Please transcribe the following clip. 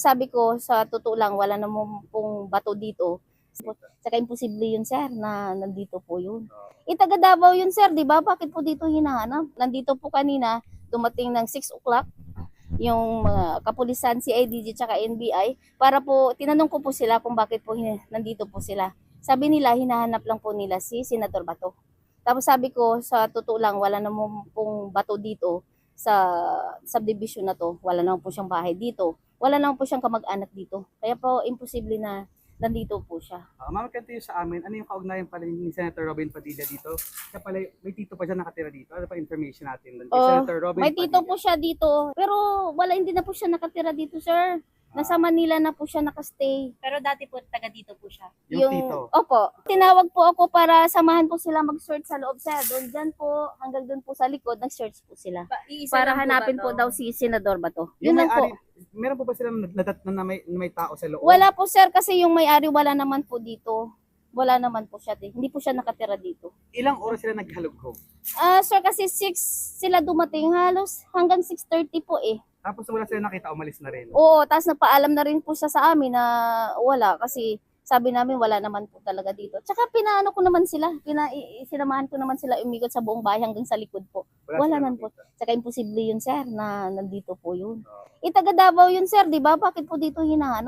Sabi ko, sa totoo lang, wala namang pong bato dito. Saka imposible yun, sir, na nandito po yun. Taga Davao yun, sir, di ba? Bakit po dito hinahanap? Nandito po kanina, dumating ng 6 o'clock, yung mga kapulisan, CIDG, tsaka NBI, para po, tinanong ko po sila kung bakit po nandito po sila. Sabi nila, hinahanap lang po nila si Senator Bato. Tapos sabi ko, sa totoo lang, wala namang pong bato dito sa subdivision na to. Wala naman po siyang bahay dito. Wala naman po siyang kamag-anak dito. Kaya po, imposible na nandito po siya. Ma'am, kanto yung sa amin, ano yung kaugnayan pala ni Senator Robin Padilla dito? Siya pala, may tito pa siya nakatira dito. Ano pa information natin doon? Senator Robin May tito Padilla. po siya dito. Pero hindi na po siya nakatira dito, sir. Nasa Manila na po siya nakastay. Pero dati po, taga dito po siya. Yung tito. Opo. Tinawag po ako para samahan po sila mag-search sa loob, sir. Doon dyan po, hanggang doon po sa likod, nag-search po sila. Para hanapin po daw si Senador Bato. Yun lang po. Meron po ba silang na may tao sa loob? Wala po, sir, kasi yung may-ari wala naman po dito. Wala naman po siya. Hindi po siya nakatira dito. Ilang oras sila naghalugho? Sir, kasi 6 sila dumating. Halos hanggang 6:30 po eh. Tapos wala sila nakita, umalis na rin. Oo, tapos nagpaalam na rin po siya sa amin na wala kasi sabi namin wala naman po talaga dito. Tsaka pinaano ko naman sila, sinamahan ko naman sila umikot sa buong bahay hanggang sa likod po. Wala naman po. Tsaka imposible yun, sir, na nandito po yun. Taga Davao yun, sir, di ba? Bakit po dito hinahanap?